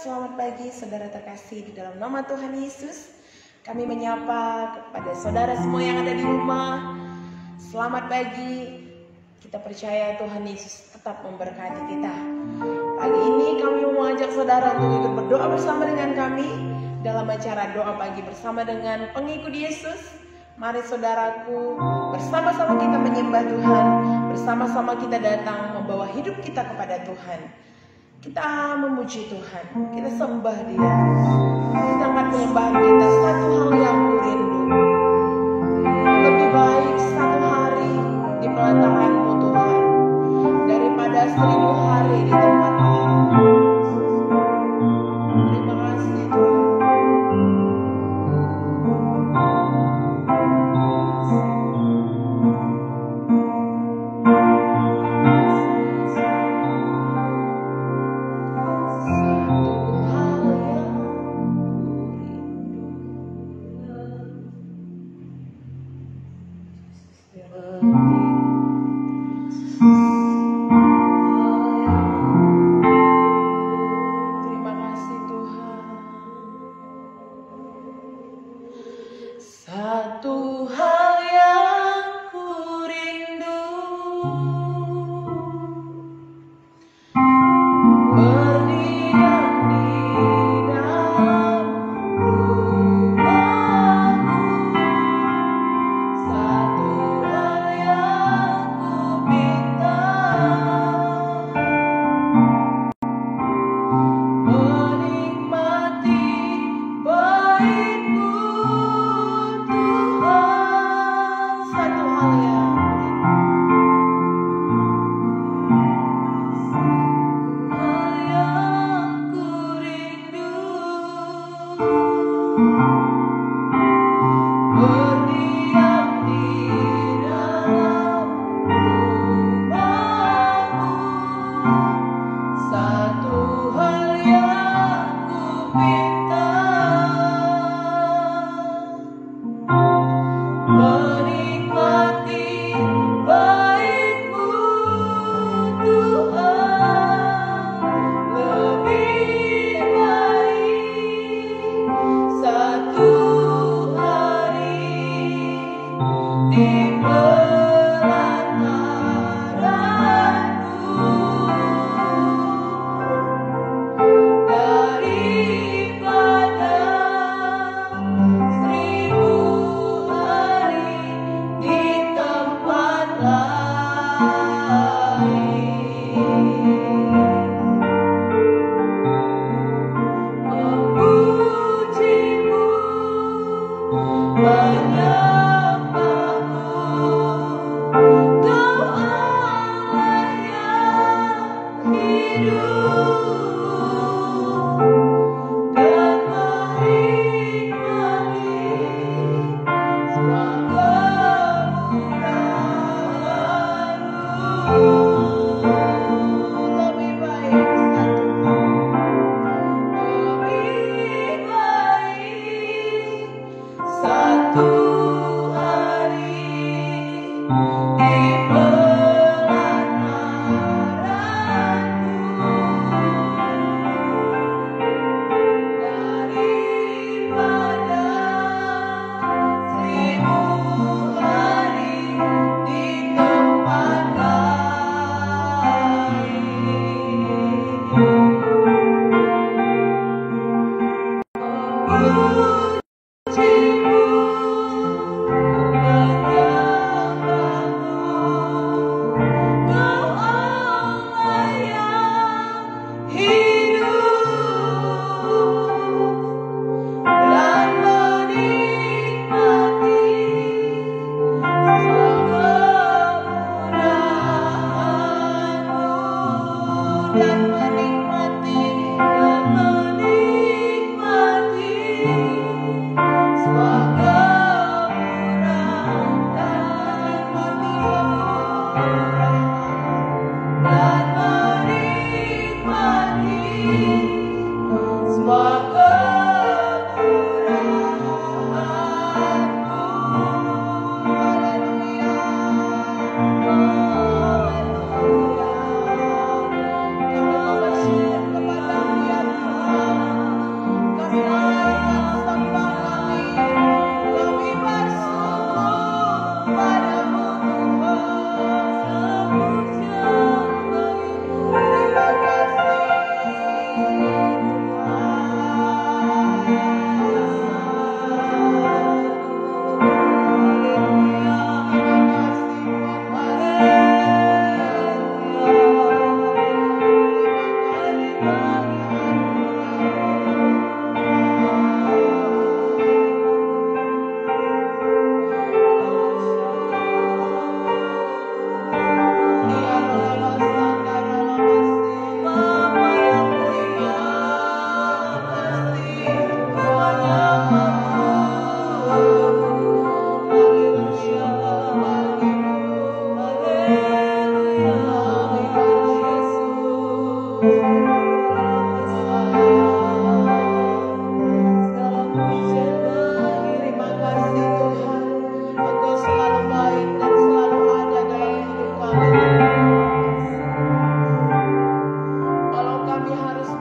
selamat pagi saudara terkasih di dalam nama Tuhan Yesus. Kami menyapa kepada saudara semua yang ada di rumah. Selamat pagi. Kita percaya Tuhan Yesus tetap memberkati kita. Pagi ini kami mau mengajak saudara untuk ikut berdoa bersama dengan kami dalam acara doa pagi bersama dengan pengikut Yesus. Mari saudaraku, bersama-sama kita menyembah Tuhan, bersama-sama kita datang membawa hidup kita kepada Tuhan. Kita memuji Tuhan, kita sembah Dia, kita angkat penyembahan kita. Satu hal yang ku rindu, lebih baik satu hari di pelataran-Mu Tuhan daripada 1000 hari di tempat lain. Terima kasih Tuhan.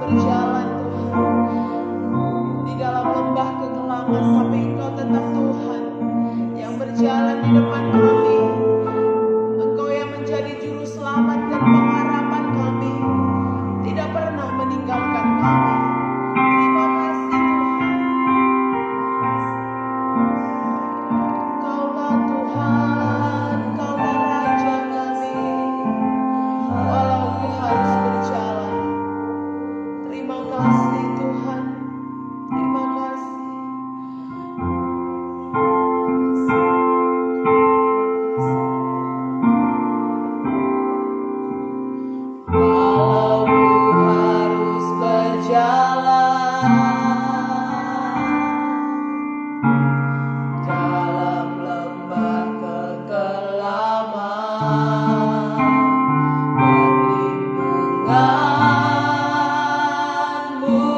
berjalan Tuhan di dalam lembah kegelapan, tapi Engkau tetap Tuhan yang berjalan di depan kami. Engkau yang menjadi juru selamat dan pengharapan kami, tidak pernah meninggalkan kami. Terima kasih Tuhan. Engkaulah Tuhan, Engkaulah Raja kami, walau ku harus berjalan. Terima kasih Tuhan, terima kasih. Walau ku harus berjalan dalam lembah kekelaman, perlindungan-Mu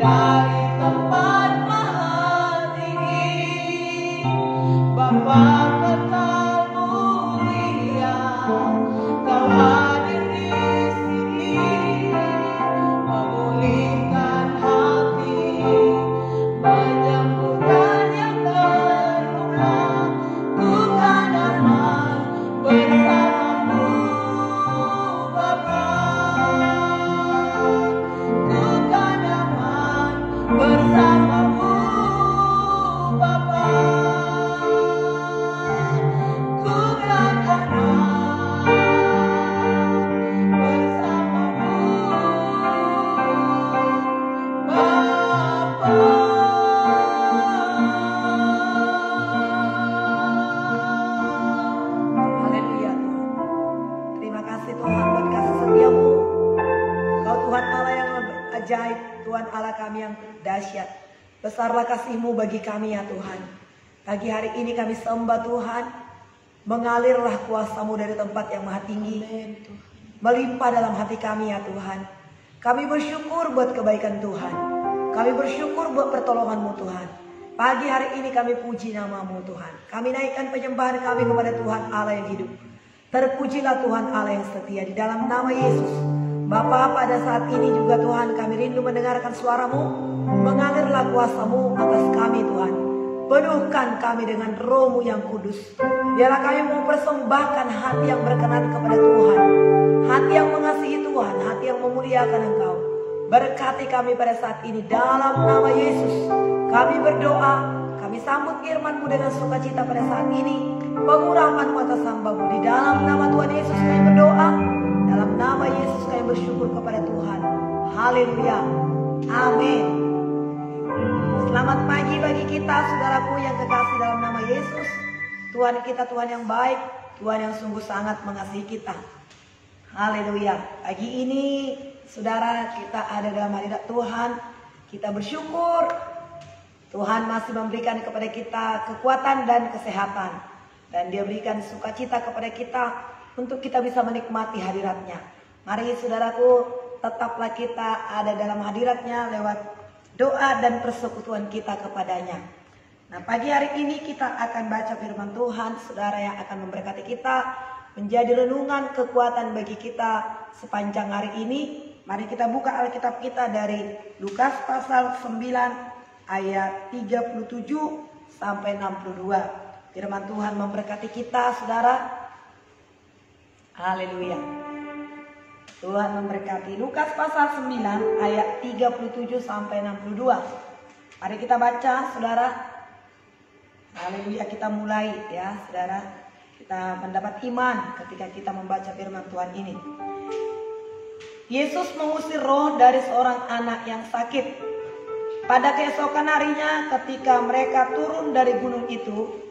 dari tempat maha tinggi. Bapa kekal mulia, Kau hadir di sini, memulihkan hati, menyembuhkan yang terluka. Ku kan aman bersamamu Bapa, ku kan aman bersamamu Bapa, ku kan aman bersamamu Bapa. Haleluya Tuhan. Terima kasih Tuhan buat kasih setiamu. Kau Tuhan Allah yang ajaib, Tuhan Allah kami yang dahsyat. Besarlah kasih-Mu bagi kami ya Tuhan. Pagi hari ini kami sembah Tuhan. Mengalirlah kuasa-Mu dari tempat yang maha tinggi. Melimpah dalam hati kami ya Tuhan. Kami bersyukur buat kebaikan Tuhan. Kami bersyukur buat pertolongan-Mu Tuhan. Pagi hari ini kami puji nama-Mu Tuhan. Kami naikkan penyembahan kami kepada Tuhan Allah yang hidup. Terpujilah Tuhan Allah yang setia di dalam nama Yesus. Bapa, pada saat ini juga Tuhan kami rindu mendengarkan suara-Mu. Mengalirlah kuasa-Mu atas kami Tuhan. Penuhkan kami dengan Roh-Mu yang kudus. Biarlah kami mempersembahkan hati yang berkenan kepada Tuhan. Hati yang mengasihi Tuhan, hati yang memuliakan Engkau. Berkati kami pada saat ini dalam nama Yesus. Kami berdoa, kami sambut firman-Mu dengan sukacita pada saat ini. Pengurapan-Mu atas hamba-Mu di dalam nama Tuhan Yesus kami berdoa. Dalam nama Yesus kami bersyukur kepada Tuhan. Haleluya. Amin. Selamat pagi bagi kita saudaraku yang kekasih dalam nama Yesus. Tuhan kita Tuhan yang baik, Tuhan yang sungguh sangat mengasihi kita. Haleluya. Pagi ini saudara kita ada dalam hadirat Tuhan. Kita bersyukur Tuhan masih memberikan kepada kita kekuatan dan kesehatan. Dan Dia berikan sukacita kepada kita untuk kita bisa menikmati hadirat-Nya. Mari saudaraku, tetaplah kita ada dalam hadirat-Nya lewat doa dan persekutuan kita kepadanya. Nah, pagi hari ini kita akan baca firman Tuhan, saudara, yang akan memberkati kita, menjadi renungan kekuatan bagi kita sepanjang hari ini. Mari kita buka Alkitab kita dari Lukas pasal 9 ayat 37 sampai 62. Firman Tuhan memberkati kita, saudara. Haleluya. Tuhan memberkati. Lukas pasal 9 ayat 37 sampai 62. Mari kita baca, saudara. Haleluya, kita mulai ya, saudara. Kita mendapat iman ketika kita membaca firman Tuhan ini. Yesus mengusir roh dari seorang anak yang sakit. Pada keesokan harinya ketika mereka turun dari gunung itu,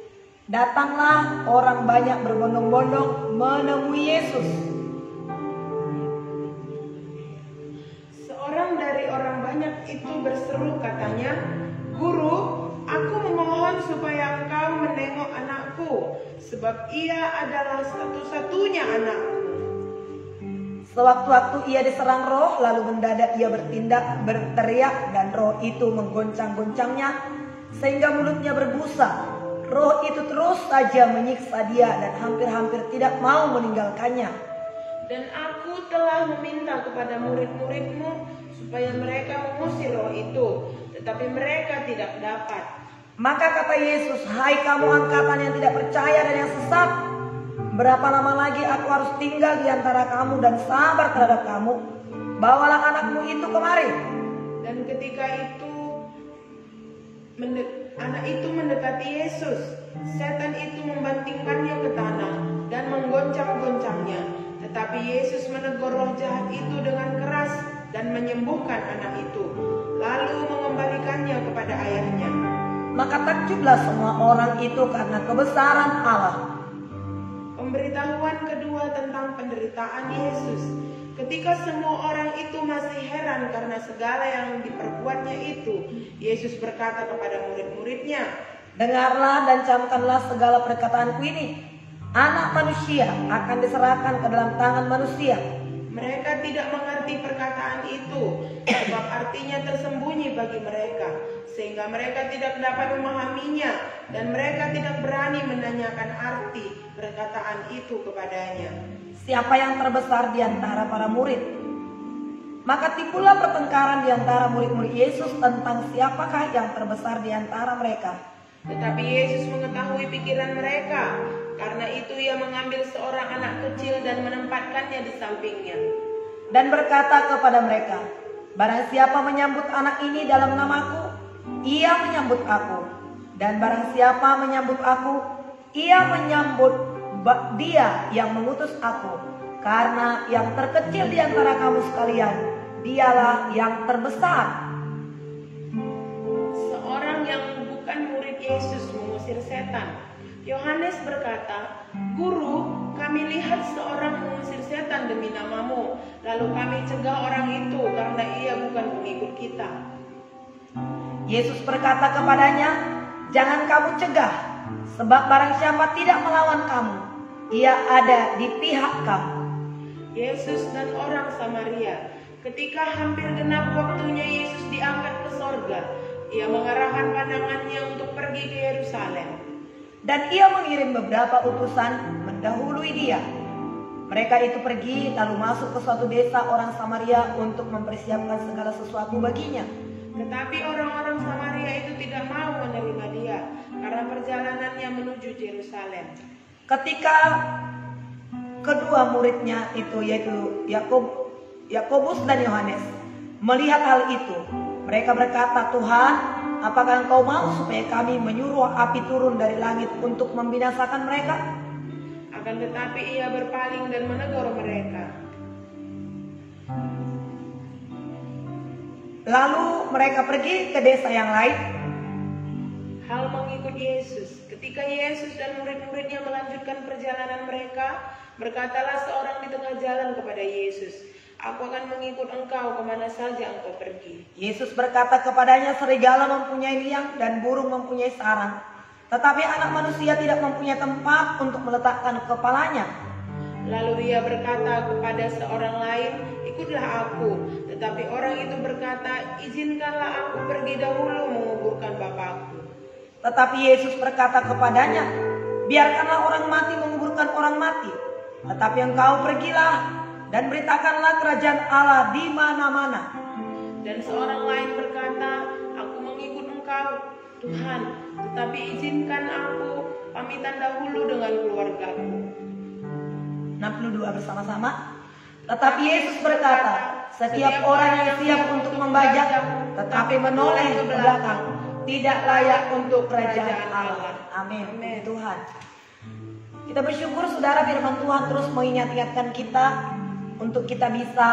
datanglah orang banyak berbondong-bondong menemui Yesus. Seorang dari orang banyak itu berseru, katanya, "Guru, aku memohon supaya engkau menengok anakku, sebab ia adalah satu-satunya anakku." Sewaktu-waktu ia diserang roh, lalu mendadak ia berteriak, dan roh itu menggoncang-goncangnya sehingga mulutnya berbusa. Roh itu terus saja menyiksa dia dan hampir-hampir tidak mau meninggalkannya. Dan aku telah meminta kepada murid-muridmu supaya mereka mengusir roh itu, tetapi mereka tidak dapat. Maka kata Yesus, "Hai kamu angkatan yang tidak percaya dan yang sesat, berapa lama lagi aku harus tinggal di antara kamu dan sabar terhadap kamu? Bawalah anakmu itu kemari." Dan ketika itu anak itu mendekati Yesus, setan itu membantingkannya ke tanah dan menggoncang-goncangnya. Tetapi Yesus menegur roh jahat itu dengan keras dan menyembuhkan anak itu, lalu mengembalikannya kepada ayahnya. Maka takjublah semua orang itu karena kebesaran Allah. Pemberitahuan kedua tentang penderitaan Yesus. Ketika semua orang itu masih heran karena segala yang diperbuatnya itu, Yesus berkata kepada murid-muridnya, "Dengarlah dan camkanlah segala perkataanku ini. Anak manusia akan diserahkan ke dalam tangan manusia. Mereka tidak mengerti perkataan itu, sebab artinya tersembunyi bagi mereka, sehingga mereka tidak dapat memahaminya, dan mereka tidak berani menanyakan arti perkataan itu kepadanya. Siapa yang terbesar di antara para murid? Maka timbullah pertengkaran di antara murid-murid Yesus tentang siapakah yang terbesar di antara mereka. Tetapi Yesus mengetahui pikiran mereka. Karena itu ia mengambil seorang anak kecil dan menempatkannya di sampingnya. Dan berkata kepada mereka, barang siapa menyambut anak ini dalam namaku, ia menyambut aku. Dan barang siapa menyambut aku, ia menyambut dia yang mengutus aku. Karena yang terkecil di antara kamu sekalian, dialah yang terbesar. Seorang yang bukan murid Yesus mengusir setan. Yohanes berkata, "Guru, kami lihat seorang mengusir setan demi namamu, lalu kami cegah orang itu karena ia bukan pengikut kita." Yesus berkata kepadanya, jangan kamu cegah, sebab barang siapa tidak melawan kamu, ia ada di pihak kamu. Yesus dan orang Samaria. Ketika hampir genap waktunya Yesus diangkat ke sorga, ia mengarahkan pandangannya untuk pergi ke Yerusalem. Dan ia mengirim beberapa utusan mendahului dia. Mereka itu pergi lalu masuk ke suatu desa orang Samaria untuk mempersiapkan segala sesuatu baginya. Tetapi orang-orang Samaria itu tidak mau menerima dia karena perjalanannya menuju Yerusalem. Ketika kedua muridnya itu yaitu Yakobus dan Yohanes melihat hal itu, mereka berkata, "Tuhan, apakah Engkau mau supaya kami menyuruh api turun dari langit untuk membinasakan mereka?" Akan tetapi ia berpaling dan menegur mereka. Lalu mereka pergi ke desa yang lain. Hal mengikut Yesus. Ketika Yesus dan murid-muridnya melanjutkan perjalanan mereka, berkatalah seorang di tengah jalan kepada Yesus, "Aku akan mengikut engkau kemana saja engkau pergi." Yesus berkata kepadanya, serigala mempunyai liang dan burung mempunyai sarang, tetapi anak manusia tidak mempunyai tempat untuk meletakkan kepalanya. Lalu ia berkata kepada seorang lain, "Ikutlah aku." Tetapi orang itu berkata, "Izinkanlah aku pergi dahulu menguburkan Bapakku." Tetapi Yesus berkata kepadanya, biarkanlah orang mati menguburkan orang mati, tetapi engkau pergilah dan beritakanlah kerajaan Allah di mana-mana. Dan seorang lain berkata, "Aku mengikut engkau, Tuhan, tetapi izinkan aku pamitan dahulu dengan keluargaku." 62 bersama-sama. Tetapi Yesus berkata, setiap orang yang siap untuk membajak tetapi menoleh ke belakang tidak layak untuk kerajaan Allah. Amin. Puji Tuhan. Kita bersyukur saudara, firman Tuhan terus mengingat-ingatkan kita untuk kita bisa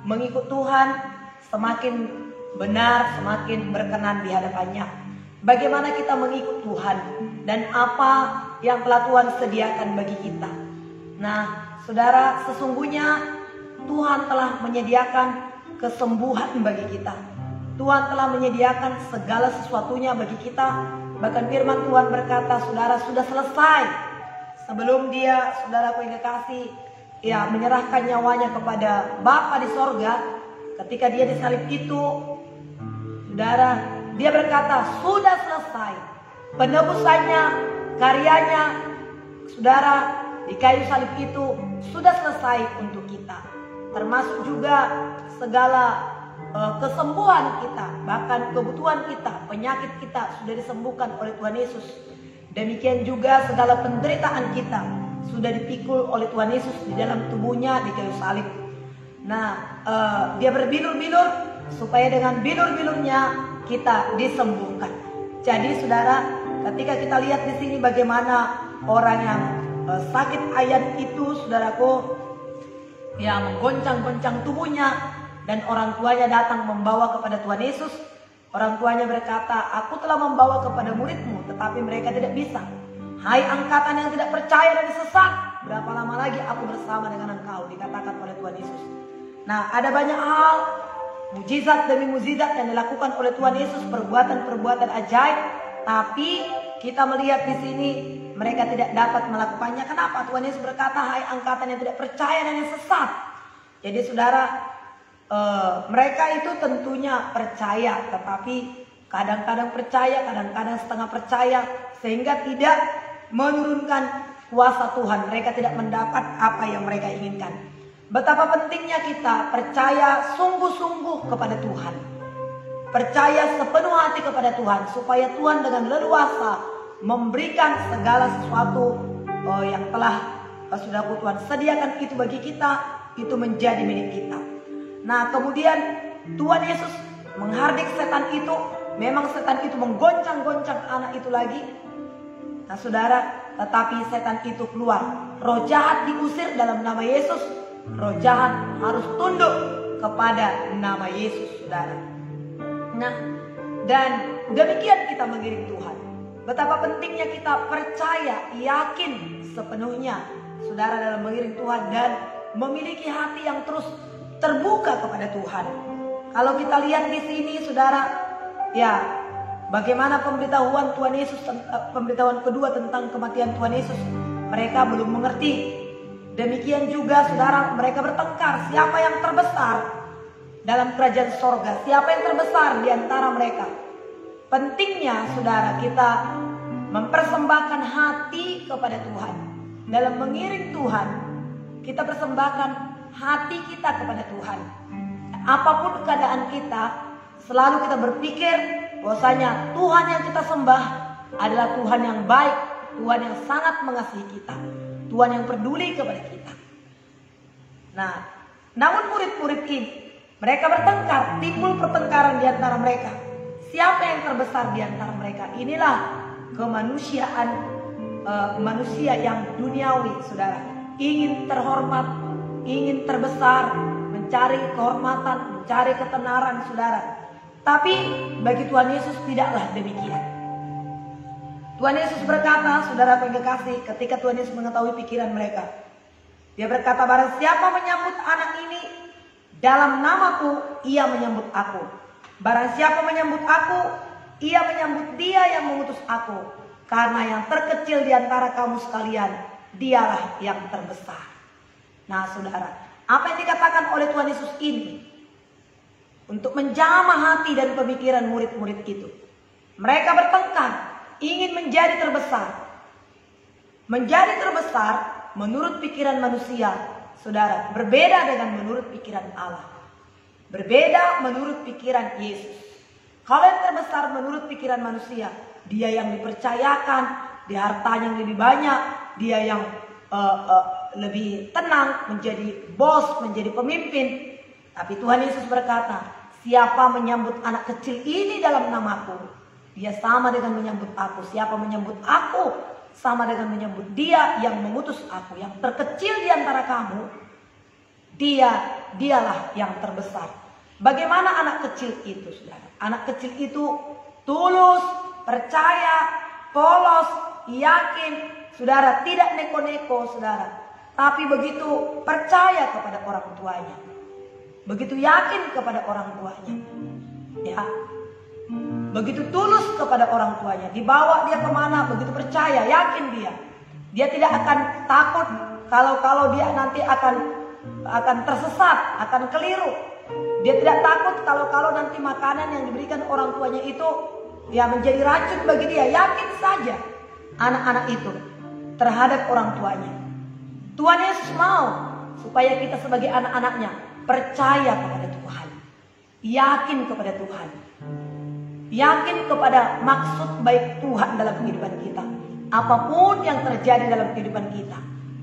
mengikut Tuhan semakin benar, semakin berkenan di hadapannya. Bagaimana kita mengikut Tuhan dan apa yang telah Tuhan sediakan bagi kita. Nah, saudara, sesungguhnya Tuhan telah menyediakan kesembuhan bagi kita. Tuhan telah menyediakan segala sesuatunya bagi kita. Bahkan firman Tuhan berkata, saudara, sudah selesai. Sebelum dia, saudaraku yang kekasih, ya menyerahkan nyawanya kepada Bapa di sorga, ketika dia disalib itu, saudara, dia berkata, sudah selesai. Penebusannya, karyanya, saudara, di kayu salib itu sudah selesai untuk kita. Termasuk juga segala kesembuhan kita, bahkan kebutuhan kita, penyakit kita sudah disembuhkan oleh Tuhan Yesus. Demikian juga segala penderitaan kita sudah dipikul oleh Tuhan Yesus di dalam tubuhnya di kayu salib. Nah, dia berbilur-bilur supaya dengan bilur-bilurnya kita disembuhkan. Jadi saudara, ketika kita lihat di sini bagaimana orang yang sakit ayan itu, saudaraku, ya menggoncang-goncang tubuhnya, dan orang tuanya datang membawa kepada Tuhan Yesus. Orang tuanya berkata, aku telah membawa kepada muridmu, tetapi mereka tidak bisa. Hai angkatan yang tidak percaya dan sesat, berapa lama lagi aku bersama dengan engkau, dikatakan oleh Tuhan Yesus. Nah, ada banyak hal, mujizat demi mujizat yang dilakukan oleh Tuhan Yesus, perbuatan-perbuatan ajaib, tapi kita melihat di sini mereka tidak dapat melakukannya. Kenapa? Tuhan Yesus berkata, hai angkatan yang tidak percaya dan yang sesat. Jadi saudara, mereka itu tentunya percaya, tetapi kadang-kadang percaya, kadang-kadang setengah percaya, sehingga tidak menurunkan kuasa Tuhan. Mereka tidak mendapat apa yang mereka inginkan. Betapa pentingnya kita percaya sungguh-sungguh kepada Tuhan, percaya sepenuh hati kepada Tuhan, supaya Tuhan dengan leluasa memberikan segala sesuatu yang telah saudaraku Tuhan sediakan itu bagi kita, itu menjadi milik kita. Nah kemudian Tuhan Yesus menghardik setan itu. Memang setan itu menggoncang-goncang anak itu lagi. Nah saudara, tetapi setan itu keluar. Roh jahat diusir dalam nama Yesus. Roh jahat harus tunduk kepada nama Yesus, saudara. Nah, dan demikian kita mengiring Tuhan. Betapa pentingnya kita percaya, yakin sepenuhnya, saudara, dalam mengiring Tuhan dan memiliki hati yang terus terbuka kepada Tuhan. Kalau kita lihat di sini, saudara, ya, bagaimana pemberitahuan Tuhan Yesus, pemberitahuan kedua tentang kematian Tuhan Yesus, mereka belum mengerti. Demikian juga saudara, mereka bertengkar siapa yang terbesar dalam kerajaan sorga, siapa yang terbesar di antara mereka. Pentingnya saudara, kita mempersembahkan hati kepada Tuhan. Dalam mengiring Tuhan, kita persembahkan hati kita kepada Tuhan. Apapun keadaan kita, selalu kita berpikir bahwasanya Tuhan yang kita sembah adalah Tuhan yang baik, Tuhan yang sangat mengasihi kita, Tuhan yang peduli kepada kita. Nah, namun murid-murid ini, mereka bertengkar, timbul pertengkaran di antara mereka. Siapa yang terbesar di antara mereka? Inilah kemanusiaan manusia yang duniawi, saudara. Ingin terhormat, ingin terbesar, mencari kehormatan, mencari ketenaran, saudara. Tapi bagi Tuhan Yesus tidaklah demikian. Tuhan Yesus berkata, saudara kekasih, ketika Tuhan Yesus mengetahui pikiran mereka, Dia berkata, barang siapa menyambut anak ini dalam namaku, ia menyambut aku. Barang siapa menyambut aku, ia menyambut Dia yang mengutus aku. Karena yang terkecil di antara kamu sekalian, dialah yang terbesar. Nah saudara, apa yang dikatakan oleh Tuhan Yesus ini untuk menjamah hati dan pemikiran murid-murid itu. Mereka bertengkar, ingin menjadi terbesar. Menjadi terbesar menurut pikiran manusia, saudara, berbeda dengan menurut pikiran Allah. Berbeda menurut pikiran Yesus. Kalau yang terbesar menurut pikiran manusia, dia yang dipercayakan, dia hartanya yang lebih banyak, dia yang lebih tenang, menjadi bos, menjadi pemimpin. Tapi Tuhan Yesus berkata, siapa menyambut anak kecil ini dalam namaku, dia sama dengan menyambut aku. Siapa menyambut aku, sama dengan menyambut Dia yang mengutus aku. Yang terkecil di antara kamu, dialah yang terbesar. Bagaimana anak kecil itu, saudara? Anak kecil itu tulus, percaya, polos, yakin, saudara, tidak neko-neko, saudara. Tapi begitu percaya kepada orang tuanya, begitu yakin kepada orang tuanya, ya, begitu tulus kepada orang tuanya, dibawa dia kemana, begitu percaya, yakin dia tidak akan takut kalau dia nanti akan tersesat, akan keliru. Dia tidak takut kalau nanti makanan yang diberikan orang tuanya itu ya menjadi racun bagi dia. Yakin saja anak-anak itu terhadap orang tuanya. Tuhan Yesus mau supaya kita sebagai anak-anaknya percaya kepada Tuhan, yakin kepada Tuhan, yakin kepada maksud baik Tuhan dalam kehidupan kita. Apapun yang terjadi dalam kehidupan kita,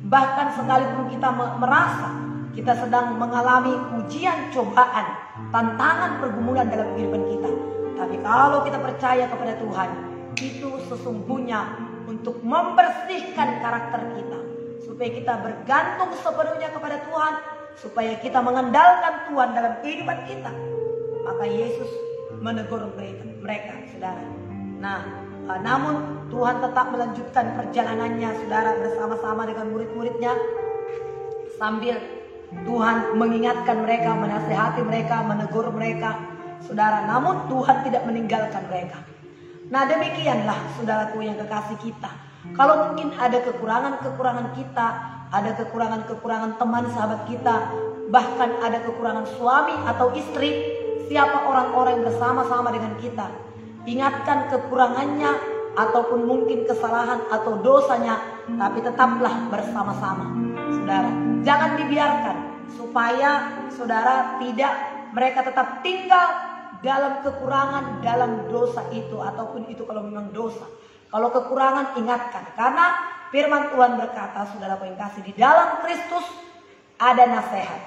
bahkan sekalipun kita merasa kita sedang mengalami ujian, cobaan, tantangan, pergumulan dalam kehidupan kita, tapi kalau kita percaya kepada Tuhan, itu sesungguhnya untuk membersihkan karakter kita, supaya kita bergantung sepenuhnya kepada Tuhan, supaya kita mengandalkan Tuhan dalam kehidupan kita. Maka Yesus menegur mereka, saudara. Nah, namun Tuhan tetap melanjutkan perjalanannya, saudara, bersama-sama dengan murid-muridnya, sambil Tuhan mengingatkan mereka, menasihati mereka, menegur mereka, saudara. Namun Tuhan tidak meninggalkan mereka. Nah demikianlah saudaraku yang kekasih kita. Kalau mungkin ada kekurangan-kekurangan kita, ada kekurangan-kekurangan teman sahabat kita, bahkan ada kekurangan suami atau istri, siapa orang-orang yang bersama-sama dengan kita, ingatkan kekurangannya ataupun mungkin kesalahan atau dosanya, tapi tetaplah bersama-sama. Saudara, jangan dibiarkan supaya saudara tidak, mereka tetap tinggal dalam kekurangan, dalam dosa itu, ataupun itu kalau memang dosa. Kalau kekurangan, ingatkan, karena firman Tuhan berkata, saudara yang kasih, di dalam Kristus ada nasihat,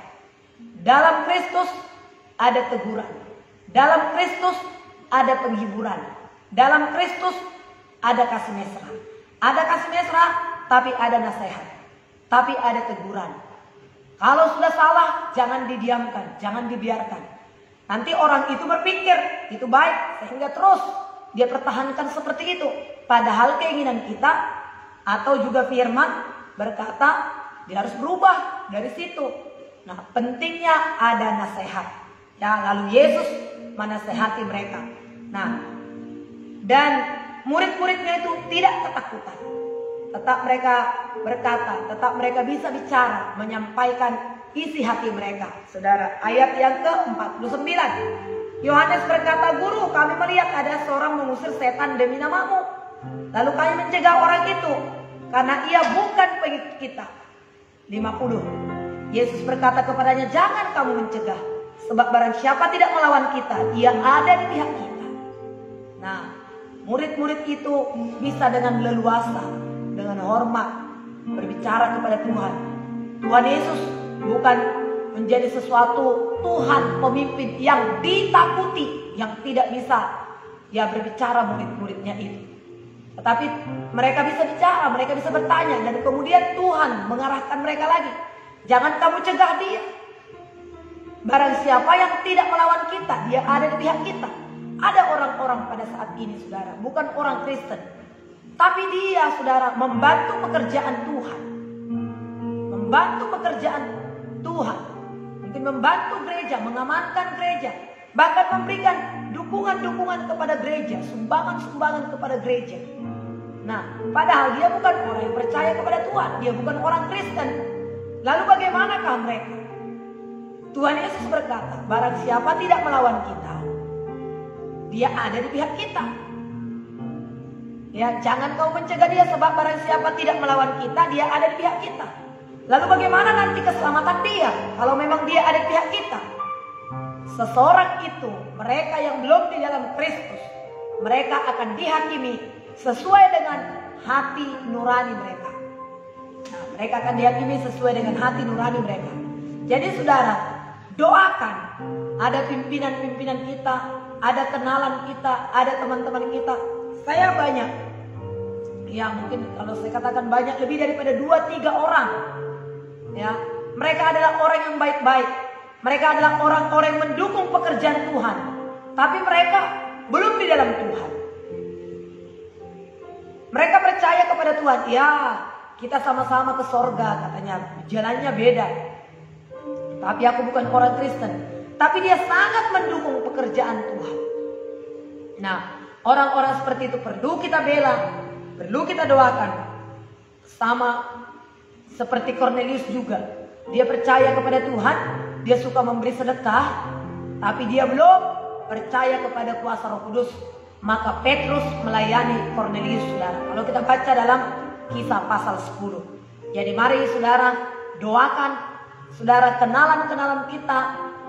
dalam Kristus ada teguran, dalam Kristus ada penghiburan, dalam Kristus ada kasih mesra. Ada kasih mesra, tapi ada nasihat, tapi ada teguran. Kalau sudah salah, jangan didiamkan, jangan dibiarkan. Nanti orang itu berpikir itu baik, sehingga terus dia pertahankan seperti itu. Padahal keinginan kita atau juga firman berkata dia harus berubah dari situ. Nah, pentingnya ada nasihat. Ya, lalu Yesus menasehati mereka. Nah, dan murid-muridnya itu tidak ketakutan. Tetap mereka berkata, tetap mereka bisa bicara, menyampaikan isi hati mereka. Saudara, ayat yang ke-49. Yohanes berkata, "Guru, kami melihat ada seorang mengusir setan demi namamu. Lalu kami mencegah orang itu, karena ia bukan pengikut kita." 50. Yesus berkata kepadanya, "Jangan kamu mencegah, sebab barang siapa tidak melawan kita, ia ada di pihak kita." Nah, murid-murid itu bisa dengan leluasa, dengan hormat berbicara kepada Tuhan. Tuhan Yesus bukan menjadi sesuatu Tuhan pemimpin yang ditakuti, yang tidak bisa ya berbicara murid-muridnya itu. Tetapi mereka bisa bicara, mereka bisa bertanya, dan kemudian Tuhan mengarahkan mereka lagi. Jangan kamu cegah dia. Barang siapa yang tidak melawan kita, dia ada di pihak kita. Ada orang-orang pada saat ini, saudara, bukan orang Kristen, tapi dia, saudara, membantu pekerjaan Tuhan. Membantu pekerjaan Tuhan. Mungkin membantu gereja, mengamankan gereja. Bahkan memberikan dukungan-dukungan kepada gereja, sumbangan-sumbangan kepada gereja. Nah, padahal dia bukan orang yang percaya kepada Tuhan. Dia bukan orang Kristen. Lalu bagaimanakah mereka? Tuhan Yesus berkata, barang siapa tidak melawan kita, dia ada di pihak kita. Ya, jangan kau mencegah dia, sebab barang siapa tidak melawan kita, dia ada di pihak kita. Lalu bagaimana nanti keselamatan dia kalau memang dia ada di pihak kita? Seseorang itu, mereka yang belum di dalam Kristus, mereka akan dihakimi sesuai dengan hati nurani mereka. Nah, mereka akan dihakimi sesuai dengan hati nurani mereka. Jadi saudara, doakan ada pimpinan-pimpinan kita, ada kenalan kita, ada teman-teman kita. Saya banyak, ya mungkin kalau saya katakan banyak, lebih daripada 2-3 orang. Ya, mereka adalah orang yang baik-baik. Mereka adalah orang-orang yang mendukung pekerjaan Tuhan, tapi mereka belum di dalam Tuhan. Mereka percaya kepada Tuhan. Ya, kita sama-sama ke sorga, katanya. Jalannya beda. Tapi aku bukan orang Kristen. Tapi dia sangat mendukung pekerjaan Tuhan. Nah, orang-orang seperti itu perlu kita bela, perlu kita doakan. Sama seperti Cornelius juga. Dia percaya kepada Tuhan, dia suka memberi sedekah, tapi dia belum percaya kepada kuasa Roh Kudus. Maka Petrus melayani Cornelius, saudara. Kalau kita baca dalam Kisah pasal 10. Jadi mari saudara, doakan saudara, kenalan-kenalan kita,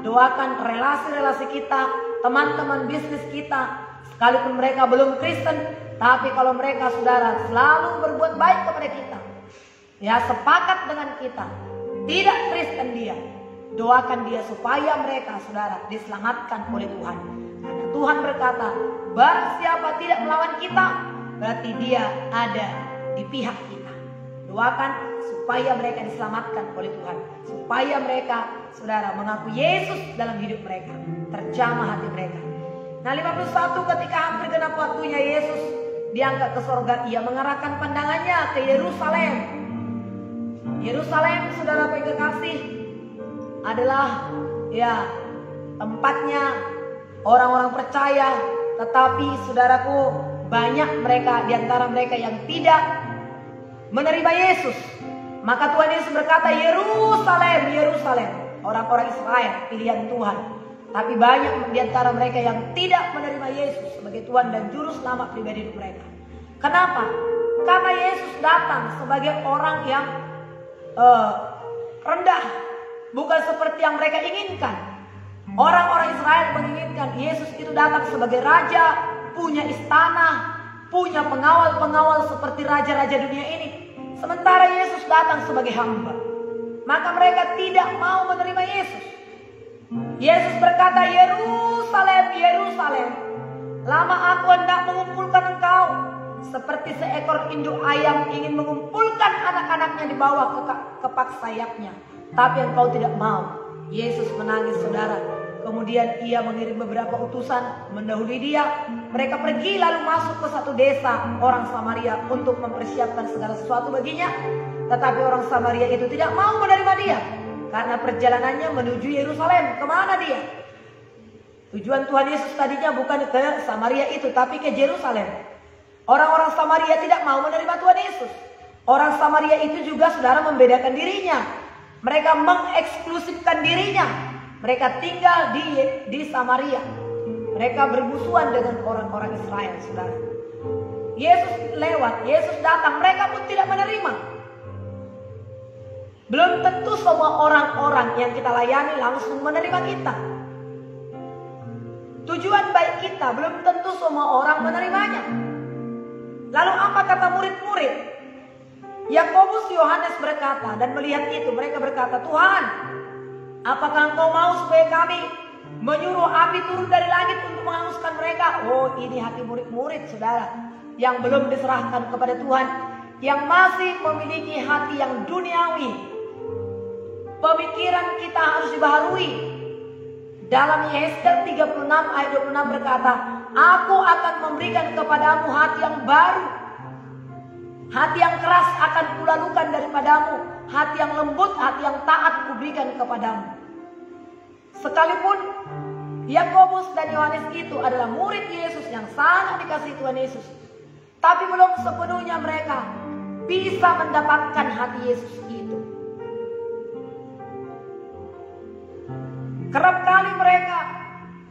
doakan relasi-relasi kita, teman-teman bisnis kita, sekalipun mereka belum Kristen, tapi kalau mereka saudara selalu berbuat baik kepada kita, ya sepakat dengan kita, tidak Kristen dia, doakan dia supaya mereka saudara diselamatkan oleh Tuhan. Karena Tuhan berkata, barang siapa tidak melawan kita, berarti dia ada di pihak kita. Doakan supaya mereka diselamatkan oleh Tuhan, supaya mereka saudara mengaku Yesus dalam hidup mereka, terjamah hati mereka. Nah, 51, ketika hampir genap waktunya Yesus diangkat ke sorga, ia mengarahkan pandangannya ke Yerusalem. Yerusalem, saudara yang kekasih, adalah ya tempatnya orang-orang percaya. Tetapi saudaraku, banyak mereka di antara mereka yang tidak menerima Yesus. Maka Tuhan Yesus berkata, Yerusalem, Yerusalem, orang-orang Israel, pilihan Tuhan. Tapi banyak di antara mereka yang tidak menerima Yesus sebagai Tuhan dan Juru Selamat pribadi hidup mereka. Kenapa? Karena Yesus datang sebagai orang yang rendah, bukan seperti yang mereka inginkan. Orang-orang Israel menginginkan Yesus itu datang sebagai raja, punya istana, punya pengawal-pengawal seperti raja-raja dunia ini. Sementara Yesus datang sebagai hamba. Maka mereka tidak mau menerima Yesus. Yesus berkata, Yerusalem, Yerusalem, lama aku hendak mengumpulkan engkau seperti seekor induk ayam ingin mengumpulkan anak-anaknya di bawah kepak sayapnya, tapi engkau tidak mau. Yesus menangis, saudara. Kemudian ia mengirim beberapa utusan mendahului dia. Mereka pergi lalu masuk ke satu desa orang Samaria untuk mempersiapkan segala sesuatu baginya. Tetapi orang Samaria itu tidak mau menerima dia, karena perjalanannya menuju Yerusalem. Kemana dia? Tujuan Tuhan Yesus tadinya bukan ke Samaria itu, tapi ke Yerusalem. Orang-orang Samaria tidak mau menerima Tuhan Yesus. Orang Samaria itu juga, saudara, membedakan dirinya. Mereka mengeksklusifkan dirinya. Mereka tinggal di Samaria. Mereka bermusuhan dengan orang-orang Israel, saudara. Yesus lewat, Yesus datang, mereka pun tidak menerima. Belum tentu semua orang-orang yang kita layani langsung menerima kita. Tujuan baik kita belum tentu semua orang menerimanya. Lalu apa kata murid-murid? Yakobus, Yohanes berkata, dan melihat itu mereka berkata, Tuhan, apakah engkau mau supaya kami menyuruh api turun dari langit untuk menghanguskan mereka? Oh, ini hati murid-murid, saudara, yang belum diserahkan kepada Tuhan, yang masih memiliki hati yang duniawi. Pemikiran kita harus dibaharui. Dalam Yesaya 36 ayat 26 berkata, Aku akan memberikan kepadamu hati yang baru. Hati yang keras akan kulalukan daripadamu. Hati yang lembut, hati yang taat kuberikan kepadamu. Sekalipun Yakobus dan Yohanes itu adalah murid Yesus yang sangat dikasihi Tuhan Yesus, tapi belum sepenuhnya mereka bisa mendapatkan hati Yesus itu. Kerap kali mereka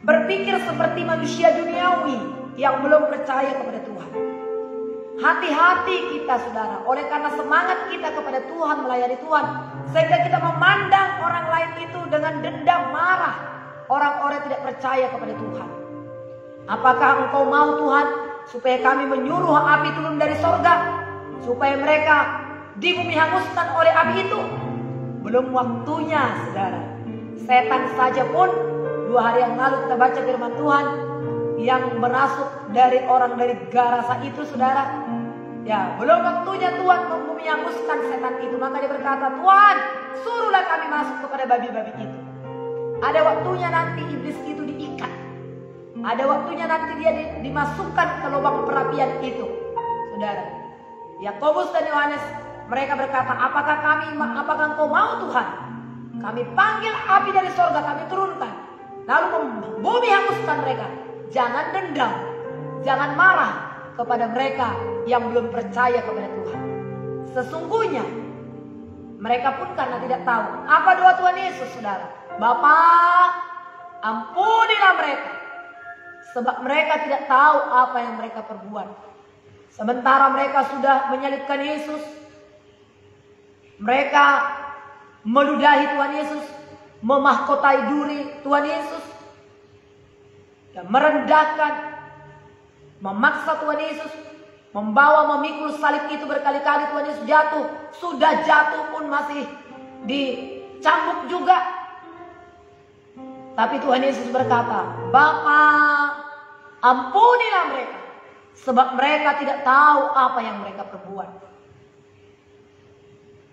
berpikir seperti manusia duniawi yang belum percaya kepada Tuhan. Hati-hati kita, saudara, oleh karena semangat kita kepada Tuhan, melayani Tuhan, sehingga kita memandang orang lain itu dengan dendam, marah. Orang-orang tidak percaya kepada Tuhan. Apakah engkau mau, Tuhan, supaya kami menyuruh api turun dari sorga, supaya mereka di bumi hanguskan oleh api itu? Belum waktunya, saudara. Setan saja pun 2 hari yang lalu kita baca firman Tuhan yang merasuk dari orang dari Garasa itu, saudara. Ya, belum waktunya Tuhan menghanguskan setan itu. Maka dia berkata, Tuhan, suruhlah kami masuk kepada babi-babi itu. Ada waktunya nanti iblis itu diikat. Ada waktunya nanti dia dimasukkan ke lubang perapian itu, saudara. Yakobus dan Yohanes, mereka berkata, apakah engkau mau, Tuhan? Kami panggil api dari sorga, kami turunkan, lalu bumi hanguskan mereka. Jangan dendam, jangan marah kepada mereka yang belum percaya kepada Tuhan. Sesungguhnya mereka pun karena tidak tahu. Apa doa Tuhan Yesus, saudara? Bapa, ampunilah mereka, sebab mereka tidak tahu apa yang mereka perbuat. Sementara mereka sudah menyalibkan Yesus, mereka meludahi Tuhan Yesus, memahkotai duri Tuhan Yesus, dan merendahkan, memaksa Tuhan Yesus, membawa memikul salib itu berkali-kali. Tuhan Yesus jatuh, sudah jatuh pun masih dicambuk juga. Tapi Tuhan Yesus berkata, Bapa, ampunilah mereka, sebab mereka tidak tahu apa yang mereka perbuat.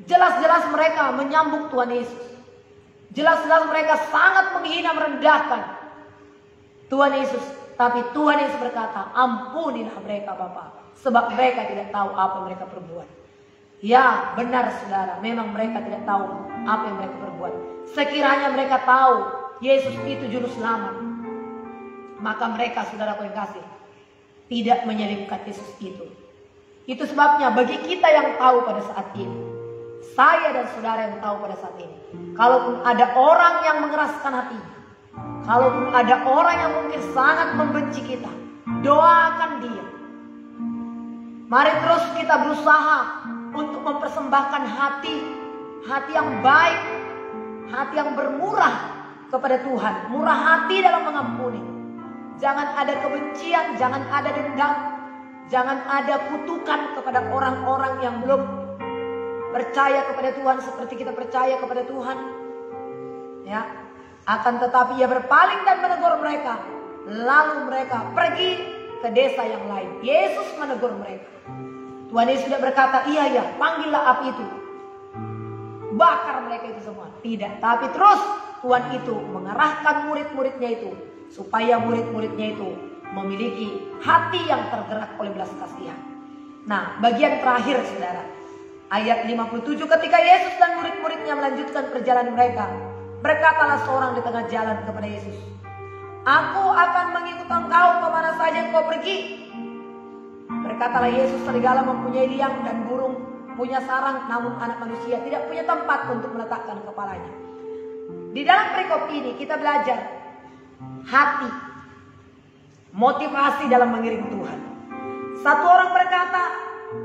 Jelas-jelas mereka menyambuk Tuhan Yesus. Jelas-jelas mereka sangat menghina, merendahkan Tuhan Yesus. Tapi Tuhan Yesus berkata, ampunilah mereka, Bapa, sebab mereka tidak tahu apa yang mereka perbuat. Ya, benar, saudara, memang mereka tidak tahu apa yang mereka perbuat. Sekiranya mereka tahu Yesus itu juru selamat, maka mereka, saudara yang kasih, tidak menyalibkan Yesus itu. Itu sebabnya bagi kita yang tahu pada saat ini, saya dan saudara yang tahu pada saat ini, Kalaupun ada orang yang mengeraskan hati, kalaupun ada orang yang mungkin sangat membenci kita, doakan dia. Mari terus kita berusaha untuk mempersembahkan hati yang baik, hati yang bermurah kepada Tuhan. Murah hati dalam mengampuni. Jangan ada kebencian, jangan ada dendam, jangan ada kutukan kepada orang-orang yang belum percaya kepada Tuhan seperti kita percaya kepada Tuhan. Ya, akan tetapi ia berpaling dan menegur mereka. Lalu mereka pergi ke desa yang lain. Yesus menegur mereka. Tuhan Yesus sudah berkata, iya, panggillah api itu, bakar mereka itu semua. Tidak, tapi terus Tuhan itu mengarahkan murid-muridnya itu, supaya murid-muridnya itu memiliki hati yang tergerak oleh belas kasihan. Nah, bagian terakhir saudara, ayat 57, ketika Yesus dan murid-muridnya melanjutkan perjalanan mereka, berkatalah seorang di tengah jalan kepada Yesus, "Aku akan mengikut engkau kemana saja engkau pergi." Berkatalah Yesus, serigala mempunyai liang dan burung punya sarang, namun anak manusia tidak punya tempat untuk meletakkan kepalanya. Di dalam perikop ini kita belajar hati, motivasi dalam mengiring Tuhan. Satu orang berkata,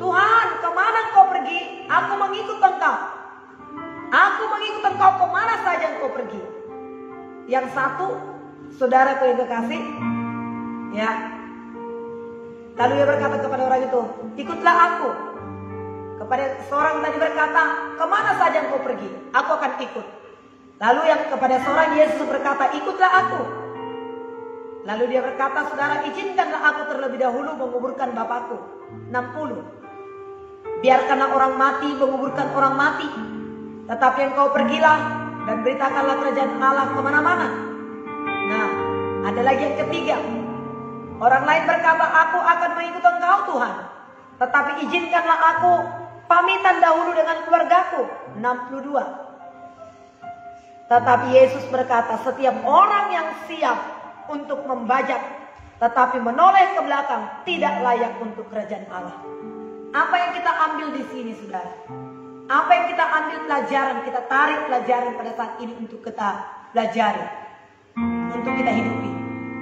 "Tuhan, kemana engkau pergi? Aku mengikut engkau. Aku mengikut engkau kemana saja engkau pergi." Yang satu, saudara yang kekasih, ya, lalu ia berkata kepada orang itu, "Ikutlah aku." Kepada seorang tadi berkata, "Kemana saja engkau pergi, aku akan ikut." Lalu yang kepada seorang Yesus berkata, "Ikutlah aku." Lalu dia berkata, "Saudara, izinkanlah aku terlebih dahulu menguburkan Bapakku." 60. Biarkanlah orang mati menguburkan orang mati, tetapi engkau pergilah dan beritakanlah kerajaan Allah kemana-mana. Nah, ada lagi yang ketiga. Orang lain berkata, "Aku akan mengikut engkau Tuhan, tetapi izinkanlah aku pamitan dahulu dengan keluargaku." 62. Tetapi Yesus berkata, setiap orang yang siap untuk membajak tetapi menoleh ke belakang tidak layak untuk kerajaan Allah. Apa yang kita ambil di sini, saudara? Apa yang kita ambil pelajaran, kita tarik pelajaran pada saat ini untuk kita pelajari, untuk kita hidupi.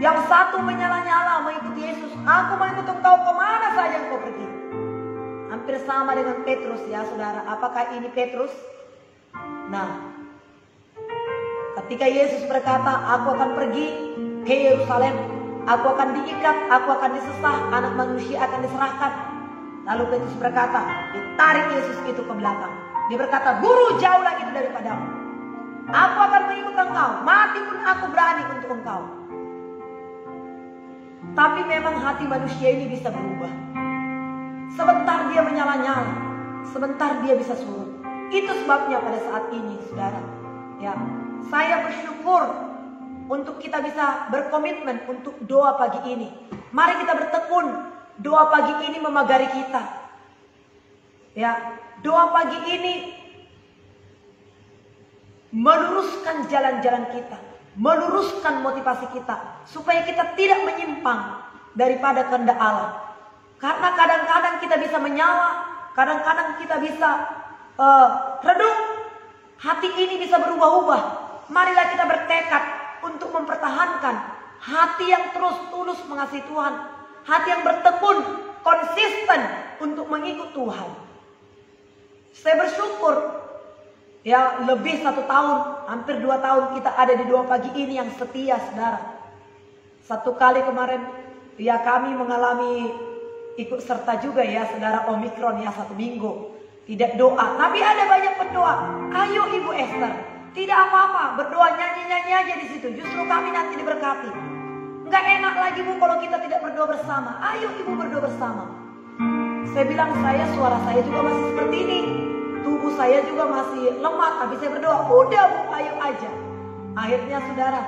Yang satu menyala-nyala mengikuti Yesus. "Aku mengikut engkau kemana saja engkau pergi." Hampir sama dengan Petrus, ya saudara. Apakah ini Petrus? Nah, ketika Yesus berkata, "Aku akan pergi ke Yerusalem, aku akan diikat, aku akan disesah, anak manusia akan diserahkan." Lalu Petrus berkata, ditarik Yesus itu ke belakang. Dia berkata, "Guru, jauhlah itu daripadamu. Aku akan mengikut engkau, mati pun aku berani untuk engkau." Tapi memang hati manusia ini bisa berubah. Sebentar dia menyala-nyala, sebentar dia bisa surut. Itu sebabnya pada saat ini, saudara, ya, saya bersyukur untuk kita bisa berkomitmen untuk doa pagi ini. Mari kita bertekun. Doa pagi ini memagari kita. Ya, doa pagi ini meluruskan jalan-jalan kita, meluruskan motivasi kita, supaya kita tidak menyimpang daripada kehendak Allah. Karena kadang-kadang kita bisa menyala, kadang-kadang kita bisa redup, hati ini bisa berubah-ubah. Marilah kita bertekad untuk mempertahankan hati yang terus tulus mengasihi Tuhan, hati yang bertekun, konsisten untuk mengikut Tuhan. Saya bersyukur, ya, lebih 1 tahun, hampir 2 tahun kita ada di doa pagi ini yang setia, saudara. Satu kali kemarin, ya, kami mengalami ikut serta juga, ya, saudara, Omikron, ya, 1 minggu tidak doa. Tapi ada banyak pendoa. Ayo Ibu Esther, tidak apa-apa, berdoa, nyanyi-nyanyi aja di situ. Justru kami nanti diberkati. Nggak enak lagi, Bu, kalau kita tidak berdoa bersama. Ayo Ibu berdoa bersama. Saya bilang, suara saya juga masih seperti ini, tubuh saya juga masih lemah, tapi saya berdoa. Udah, Bu, ayo aja. Akhirnya, saudara,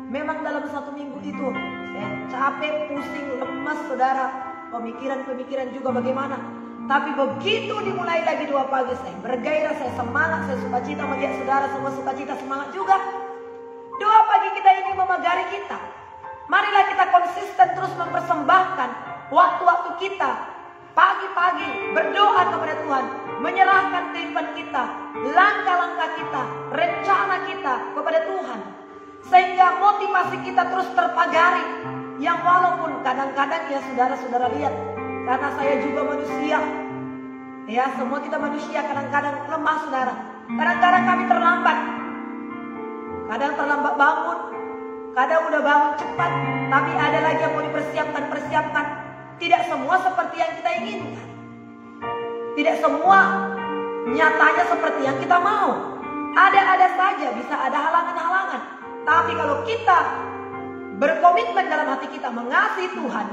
memang dalam 1 minggu itu saya capek, pusing, lemas, saudara. Pemikiran-pemikiran juga bagaimana. Tapi begitu dimulai lagi doa pagi, saya bergairah, saya semangat, saya sukacita melihat saudara semua sukacita, semangat juga. Doa pagi kita ini memagari kita. Marilah kita konsisten terus mempersembahkan waktu-waktu kita pagi-pagi berdoa kepada Tuhan. menyerahkan kehidupan kita, langkah-langkah kita, rencana kita kepada Tuhan. Sehingga motivasi kita terus terpagari. Yang walaupun kadang-kadang ya saudara-saudara lihat, karena saya juga manusia. Ya, semua kita manusia kadang-kadang lemah saudara. Kadang-kadang kami terlambat. Kadang terlambat bangun. Kadang udah bangun cepat. Tapi ada lagi yang mau dipersiapkan. Tidak semua seperti yang kita inginkan. Tidak semua nyatanya seperti yang kita mau. Ada saja bisa ada halangan-halangan. Tapi kalau kita berkomitmen dalam hati kita mengasihi Tuhan,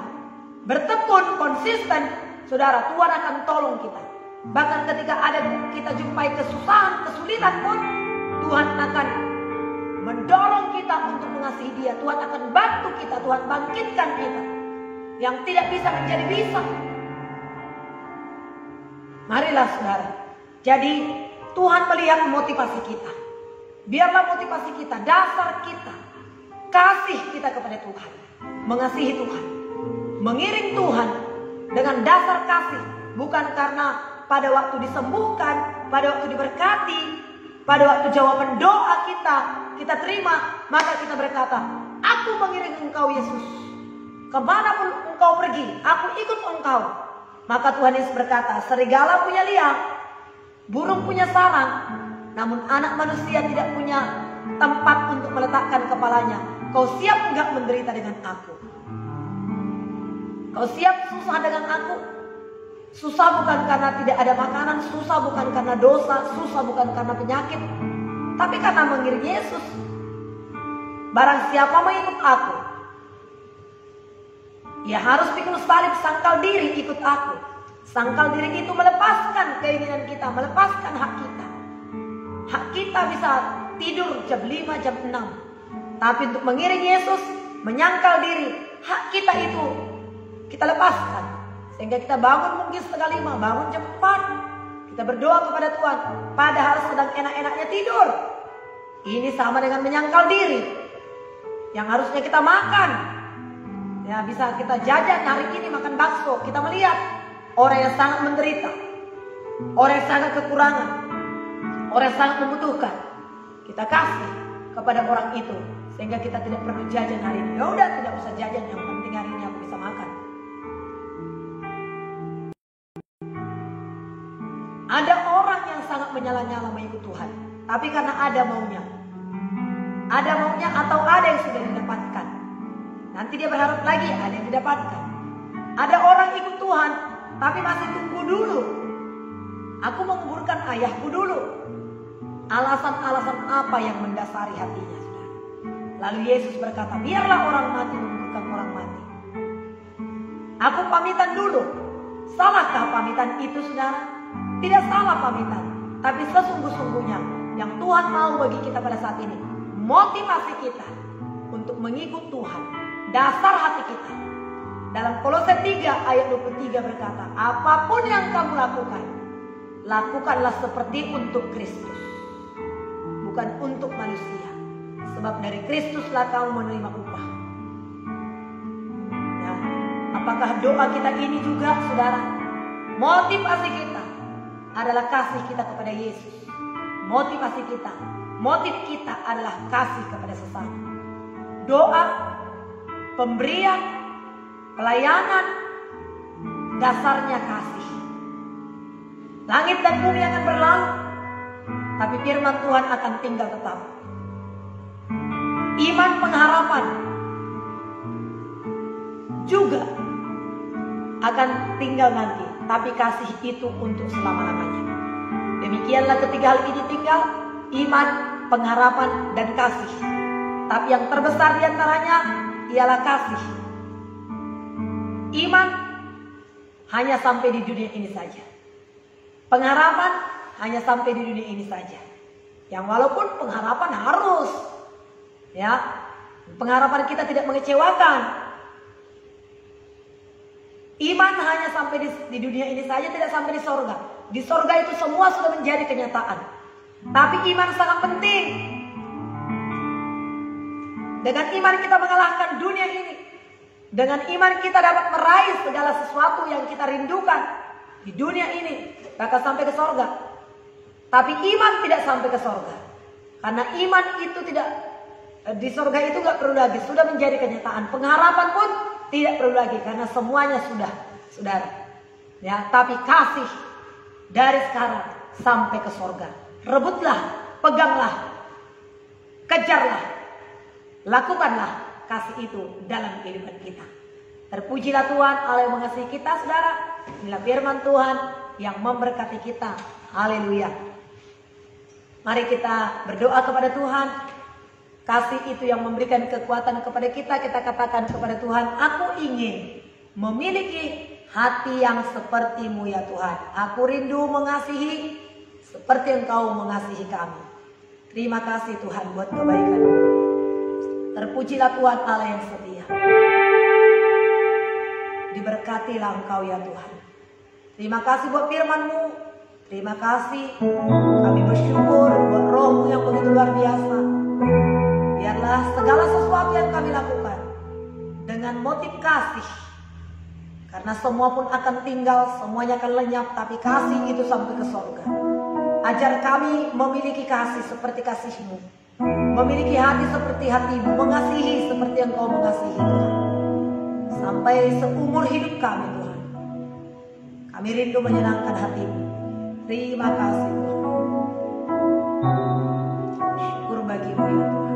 bertekun, konsisten, saudara, Tuhan akan tolong kita. Bahkan ketika ada kita jumpai kesusahan, kesulitan pun, Tuhan akan mendorong kita untuk mengasihi Dia. Tuhan akan bantu kita, Tuhan bangkitkan kita. Yang tidak bisa menjadi bisa. Marilah saudara. Jadi Tuhan melihat motivasi kita. Biarlah motivasi kita, dasar kita, kasih kita kepada Tuhan, mengasihi Tuhan, mengiring Tuhan dengan dasar kasih. Bukan karena pada waktu disembuhkan, pada waktu diberkati, pada waktu jawaban doa kita terima, maka kita berkata, aku mengiring engkau Yesus. Kemanapun engkau pergi, aku ikut engkau. Maka Tuhan Yesus berkata, serigala punya liang, burung punya sarang, namun anak manusia tidak punya tempat untuk meletakkan kepalanya. Kau siap enggak menderita dengan aku? Kau siap susah dengan aku? Susah bukan karena tidak ada makanan, susah bukan karena dosa, susah bukan karena penyakit, tapi karena mengiring Yesus. Barang siapa mengikut aku, ia harus pikul salib, sangkal diri, ikut aku. Sangkal diri itu melepaskan keinginan kita, melepaskan hak kita. Hak kita bisa tidur jam 5, jam 6. Tapi untuk mengiring Yesus, menyangkal diri, hak kita itu kita lepaskan. Sehingga kita bangun mungkin setengah 5, bangun jam 4. Kita berdoa kepada Tuhan, padahal sedang enak-enaknya tidur. Ini sama dengan menyangkal diri. Yang harusnya kita makan. Ya, bisa kita jajan hari ini makan bakso. Kita melihat orang yang sangat menderita, orang yang sangat kekurangan, orang yang sangat membutuhkan. Kita kasih kepada orang itu sehingga kita tidak perlu jajan hari ini. Ya udah, tidak usah jajan, yang penting hari ini aku bisa makan. Ada orang yang sangat menyala-nyala mengikut Tuhan, tapi karena ada maunya atau ada yang sudah didapatkan, nanti dia berharap lagi ada yang didapatkan. Ada orang ikut Tuhan, tapi masih tunggu dulu. Aku menguburkan ayahku dulu. Alasan-alasan apa yang mendasari hatinya, saudara? Lalu Yesus berkata, biarlah orang mati menguburkan orang mati. Aku pamitan dulu. Salahkah pamitan itu, saudara? Tidak salah pamitan. Tapi sesungguh-sungguhnya yang Tuhan mau bagi kita pada saat ini, motivasi kita untuk mengikut Tuhan, dasar hati kita. Dalam Kolose 3 ayat 23 berkata, apapun yang kamu lakukan, lakukanlah seperti untuk Kristus, bukan untuk manusia. Sebab dari Kristuslah kamu menerima upah. Ya, apakah doa kita ini juga, saudara? Motivasi kita adalah kasih kita kepada Yesus. Motivasi kita, motif kita adalah kasih kepada sesama. Doa, pemberian, pelayanan, dasarnya kasih. Langit dan bumi akan berlalu, tapi firman Tuhan akan tinggal tetap. Iman, pengharapan juga akan tinggal nanti, tapi kasih itu untuk selama-lamanya. Demikianlah ketiga hal ini tinggal, iman, pengharapan, dan kasih. Tapi yang terbesar diantaranya ialah kasih. Iman hanya sampai di dunia ini saja. Pengharapan hanya sampai di dunia ini saja. Yang walaupun pengharapan harus, ya, pengharapan kita tidak mengecewakan. Iman hanya sampai di dunia ini saja, tidak sampai di sorga. Di sorga itu semua sudah menjadi kenyataan. Tapi iman sangat penting. Dengan iman kita mengalahkan dunia ini. Dengan iman kita dapat meraih segala sesuatu yang kita rindukan. di dunia ini tak akan sampai ke sorga. Tapi iman tidak sampai ke sorga. Karena iman itu tidak, di sorga itu gak perlu lagi, sudah menjadi kenyataan. Pengharapan pun tidak perlu lagi karena semuanya sudah, saudara. Ya, tapi kasih dari sekarang sampai ke sorga. Rebutlah, peganglah, kejarlah, lakukanlah kasih itu dalam kehidupan kita. Terpujilah Tuhan Allah yang mengasihi kita, saudara. Inilah firman Tuhan yang memberkati kita. Haleluya. Mari kita berdoa kepada Tuhan. Kasih itu yang memberikan kekuatan kepada kita. Kita katakan kepada Tuhan, aku ingin memiliki hati yang seperti-Mu ya Tuhan. Aku rindu mengasihi seperti Engkau mengasihi kami. Terima kasih Tuhan buat kebaikan-Mu. Terpujilah Tuhan Allah yang setia. Diberkatilah Engkau ya Tuhan. Terima kasih buat firman-Mu. Terima kasih. Kami bersyukur buat Roh-Mu yang begitu luar biasa. Biarlah segala sesuatu yang kami lakukan dengan motif kasih. Karena semua pun akan tinggal, semuanya akan lenyap, tapi kasih itu sampai ke surga. Ajar kami memiliki kasih seperti kasih-Mu. Memiliki hati seperti hati-Mu. Mengasihi seperti Engkau mengasihi Tuhan. Sampai seumur hidup kami Tuhan. Kami rindu menyenangkan hati-Mu. Terima kasih Tuhan. Syukur bagi-Mu ya Tuhan.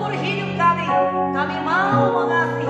Seperti Kau mengasihi.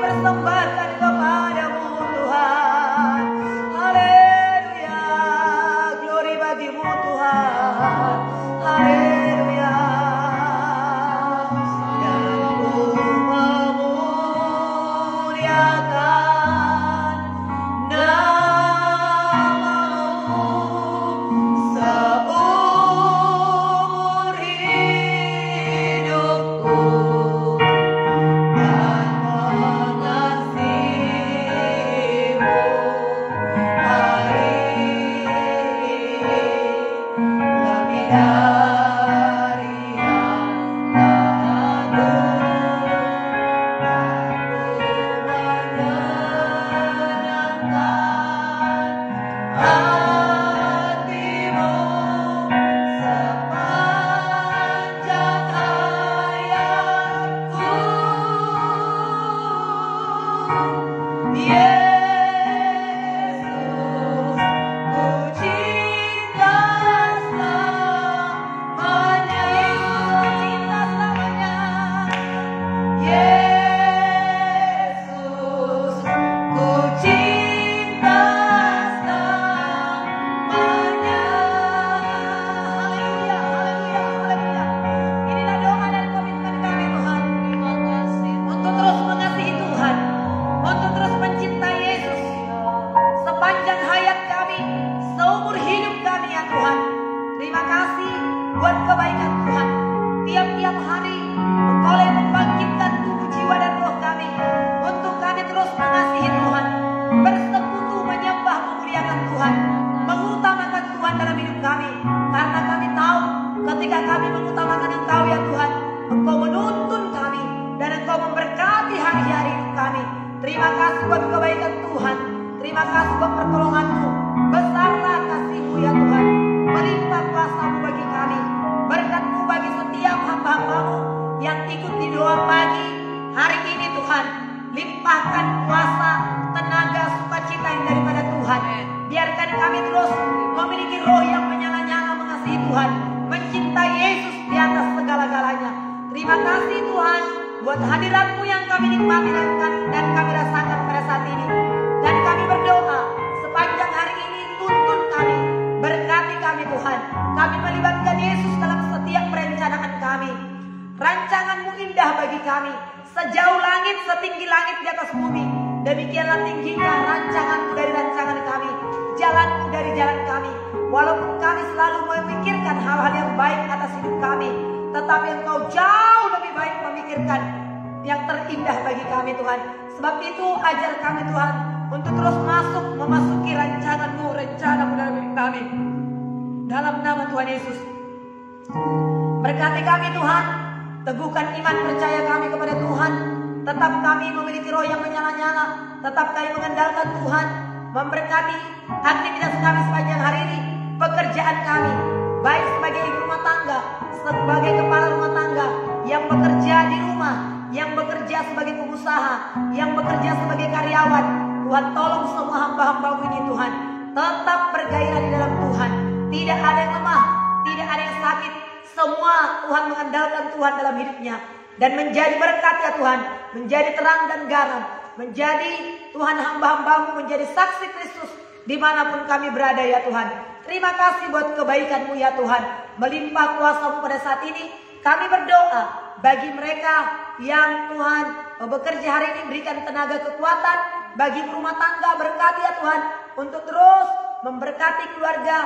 persembahkan kepadamu Tuhan. Haleluya, glory bagimu Tuhan. Haleluya. Dan ku memuliakan namamu seumur hidupku, dan mengasihimu hari ini lebih dari yang lalu. Menyenangkan hatimu sepanjang hayatku. Yesus, ku cinta selamanya. Yesus, ku cinta selamanya. Haleluya, haleluya, haleluya. Inilah doa dan komitmen kami Tuhan. Untuk terus mengasihi Tuhan, untuk terus mencintai Yesus sepanjang hayat kami, seumur hidup kami ya Tuhan. Terima kasih buat kebaikan Tuhan. Tiap-tiap hari Engkau yang membangkitkan tubuh, jiwa dan roh kami untuk kami terus mengasihi Tuhan, bersekutu, menyembah, memuliakan Tuhan, mengutamakan Tuhan dalam hidup kami. Karena kami tahu ketika kami mengutamakan Engkau ya Tuhan, Engkau menuntun kami dan Engkau memberkati hari-hari hidup kami. Terima kasih buat kebaikan Tuhan. Terima kasih buat pertolongan-Mu. Besarlah kasih-Mu ya Tuhan. Melimpah kuasa-Mu bagi kami. Berkat-Mu bagi setiap hamba-Hamba-Mu yang ikut di doa pagi hari ini Tuhan. Limpahkan kuasa, tenaga, sukacita yang daripada Tuhan. Biarkan kami terus memiliki roh yang menyala-nyala mengasihi Tuhan, mencintai Yesus di atas segala-galanya. Terima kasih Tuhan buat hadirat-Mu yang kami nikmati dan kami rasakan pada saat ini. Dan kami berdoa sepanjang hari ini, tuntun kami, berkati kami Tuhan. Kami melibatkan Yesus dalam setiap perencanaan kami. Rancangan-Mu indah bagi kami, sejauh langit, setinggi langit di atas bumi. Demikianlah tingginya rancangan-Mu dari rancangan kami, jalan-Mu dari jalan kami. Walaupun kami selalu memikirkan hal-hal yang baik atas hidup kami, tetapi Engkau jauh lebih baik memikirkan yang terindah bagi kami Tuhan. Sebab itu ajar kami Tuhan untuk terus memasuki rancangan-Mu, rencana-Mu dalam hidup kami. Dalam nama Tuhan Yesus, berkati kami Tuhan, teguhkan iman percaya kami kepada Tuhan. Tetap kami memiliki roh yang menyala-nyala, tetap kami mengandalkan Tuhan. Memberkati aktivitas kami sepanjang hari ini, pekerjaan kami, baik sebagai ibu rumah tangga, sebagai kepala rumah tangga, yang bekerja di rumah, yang bekerja sebagai pengusaha, yang bekerja sebagai karyawan. Tuhan tolong semua hamba-hamba-Mu ini Tuhan, tetap bergairah di dalam Tuhan. Tidak ada yang lemah, tidak ada yang sakit. Semua Tuhan mengandalkan Tuhan dalam hidupnya. Dan menjadi berkat ya Tuhan, menjadi terang dan garam, menjadi Tuhan hamba-hamba-Mu, menjadi saksi Kristus dimanapun kami berada ya Tuhan. Terima kasih buat kebaikan-Mu ya Tuhan. Melimpah kuasa-Mu pada saat ini. Kami berdoa bagi mereka yang Tuhan bekerja hari ini, berikan tenaga kekuatan. Bagi rumah tangga berkati ya Tuhan, untuk terus memberkati keluarga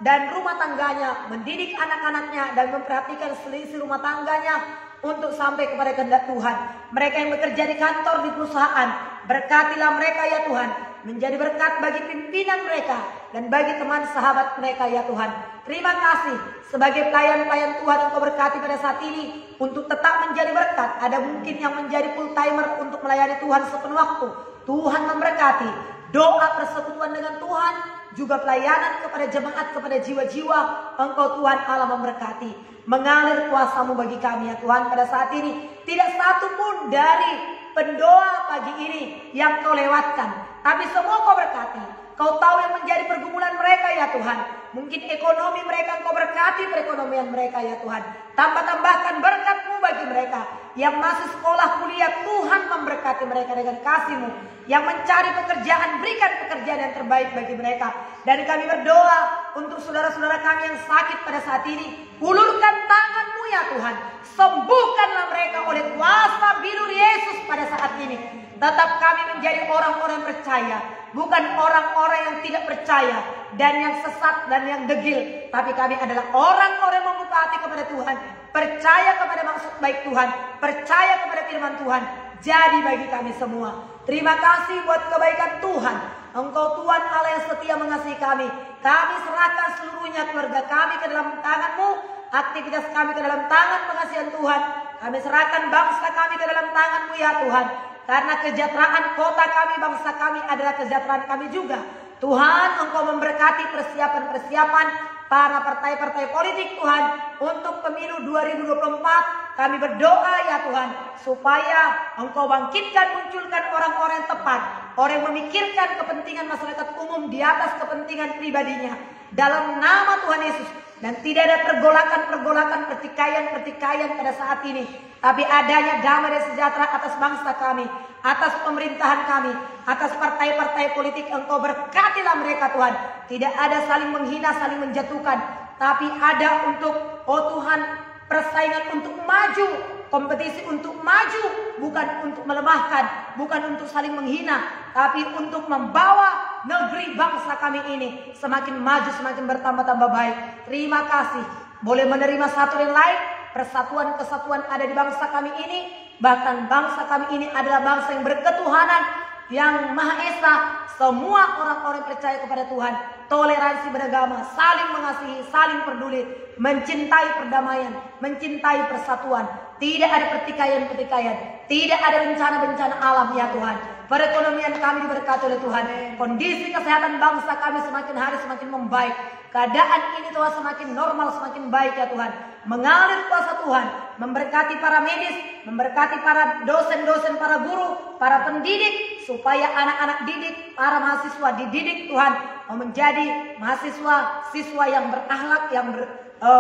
dan rumah tangganya, mendidik anak-anaknya dan memperhatikan selisih rumah tangganya untuk sampai kepada kehendak Tuhan. Mereka yang bekerja di kantor, di perusahaan, berkatilah mereka ya Tuhan, menjadi berkat bagi pimpinan mereka dan bagi teman sahabat mereka ya Tuhan. Terima kasih sebagai pelayan-pelayan Tuhan Engkau berkati pada saat ini untuk tetap menjadi berkat. Ada mungkin yang menjadi full timer untuk melayani Tuhan sepenuh waktu. Tuhan memberkati doa persekutuan dengan Tuhan, juga pelayanan kepada jemaat, kepada jiwa-jiwa. Engkau Tuhan Allah memberkati. Mengalir kuasa-Mu bagi kami ya Tuhan pada saat ini. Tidak satu pun dari pendoa pagi ini yang Kau lewatkan, tapi semua Kau berkati. Kau tahu yang menjadi pergumulan mereka ya Tuhan. Mungkin ekonomi mereka Engkau berkati, perekonomian mereka ya Tuhan. Tambahkan berkat-Mu bagi mereka yang masih sekolah kuliah. Tuhan memberkati memberkati mereka dengan kasih-Mu. Yang mencari pekerjaan, berikan pekerjaan yang terbaik bagi mereka. Dan kami berdoa untuk saudara-saudara kami yang sakit pada saat ini. Ulurkan tangan-Mu ya Tuhan. Sembuhkanlah mereka oleh kuasa bilur Yesus pada saat ini. Tetap kami menjadi orang-orang yang percaya, bukan orang-orang yang tidak percaya dan yang sesat dan yang degil. Tapi kami adalah orang-orang yang membuka hati kepada Tuhan, percaya kepada maksud baik Tuhan, percaya kepada firman Tuhan. Jadi bagi kami semua, terima kasih buat kebaikan Tuhan. Engkau Tuhan Allah yang setia mengasihi kami. Kami serahkan seluruhnya keluarga kami ke dalam tangan-Mu, aktivitas kami ke dalam tangan pengasihan Tuhan. Kami serahkan bangsa kami ke dalam tangan-Mu ya Tuhan. Karena kesejahteraan kota kami, bangsa kami adalah kesejahteraan kami juga. Tuhan, Engkau memberkati persiapan-persiapan para partai-partai politik Tuhan untuk pemilu 2024. Kami berdoa ya Tuhan, supaya Engkau bangkitkan, munculkan orang-orang yang tepat, orang yang memikirkan kepentingan masyarakat umum di atas kepentingan pribadinya. Dalam nama Tuhan Yesus. Dan tidak ada pergolakan-pergolakan, pertikaian-pertikaian pada saat ini. Tapi adanya damai dan sejahtera atas bangsa kami, atas pemerintahan kami, atas partai-partai politik. Engkau berkatilah mereka Tuhan. Tidak ada saling menghina, saling menjatuhkan. Tapi ada untuk, oh Tuhan, persaingan untuk maju, kompetisi untuk maju, bukan untuk melemahkan, bukan untuk saling menghina, tapi untuk membawa negeri bangsa kami ini semakin maju, semakin bertambah-tambah baik. Terima kasih boleh menerima satu dan lain. Persatuan kesatuan ada di bangsa kami ini. Bahkan bangsa kami ini adalah bangsa yang berketuhanan, yang Maha Esa. Semua orang-orang percaya kepada Tuhan, toleransi beragama, saling mengasihi, saling peduli, mencintai perdamaian, mencintai persatuan. Tidak ada pertikaian-pertikaian, tidak ada bencana-bencana alam ya Tuhan. Perekonomian kami diberkati oleh Tuhan. Kondisi kesehatan bangsa kami semakin hari semakin membaik. Keadaan ini Tuhan semakin normal, semakin baik ya Tuhan. Mengalir kuasa Tuhan, memberkati para medis, memberkati para dosen-dosen, para guru, para pendidik, supaya anak-anak didik, para mahasiswa dididik Tuhan, menjadi mahasiswa, siswa yang berakhlak, yang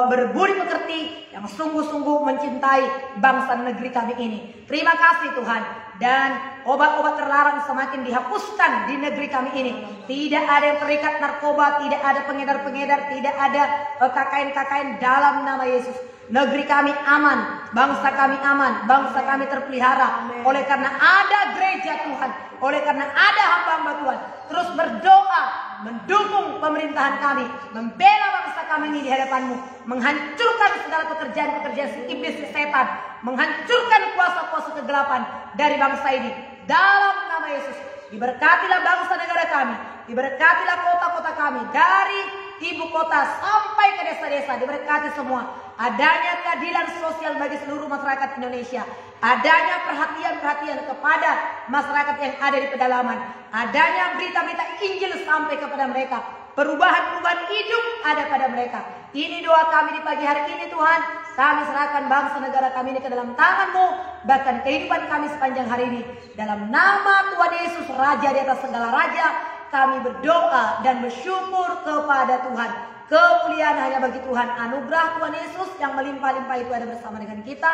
berbudi pekerti, yang sungguh-sungguh mencintai bangsa negeri kami ini. Terima kasih Tuhan. Dan obat-obat terlarang semakin dihapuskan di negeri kami ini. Tidak ada yang terikat narkoba, tidak ada pengedar-pengedar, tidak ada KKN-KKN dalam nama Yesus. Negeri kami aman, bangsa kami aman, bangsa kami terpelihara. Oleh karena ada gereja Tuhan, oleh karena ada hamba-hamba Tuhan, terus berdoa, mendukung pemerintahan kami, membela bangsa kami ini di hadapan-Mu, menghancurkan segala pekerjaan-pekerjaan si iblis, si setan, menghancurkan kuasa-kuasa kegelapan dari bangsa ini. Dalam nama Yesus, diberkatilah bangsa negara kami, diberkatilah kota-kota kami, dari ibu kota sampai ke desa-desa, diberkati semua. Adanya keadilan sosial bagi seluruh masyarakat Indonesia. Adanya perhatian-perhatian kepada masyarakat yang ada di pedalaman. Adanya berita-berita Injil sampai kepada mereka. Perubahan-perubahan hidup ada pada mereka. Ini doa kami di pagi hari ini Tuhan. Kami serahkan bangsa negara kami ini ke dalam tangan-Mu. Bahkan kehidupan kami sepanjang hari ini. Dalam nama Tuhan Yesus, Raja di atas segala raja, kami berdoa dan bersyukur kepada Tuhan. Kemuliaan hanya bagi Tuhan. Anugerah Tuhan Yesus yang melimpah-limpah itu ada bersama dengan kita.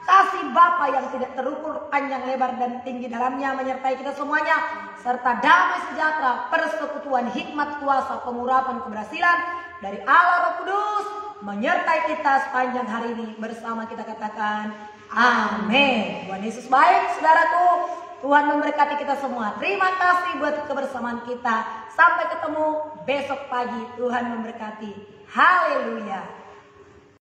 Kasih Bapa yang tidak terukur, panjang, lebar, dan tinggi dalamnya menyertai kita semuanya. Serta damai sejahtera, persekutuan, hikmat, kuasa, pengurapan, keberhasilan dari Allah Roh Kudus menyertai kita sepanjang hari ini. Bersama kita katakan amin. Tuhan Yesus baik saudaraku. Tuhan memberkati kita semua. Terima kasih buat kebersamaan kita. Sampai ketemu besok pagi. Tuhan memberkati. Haleluya.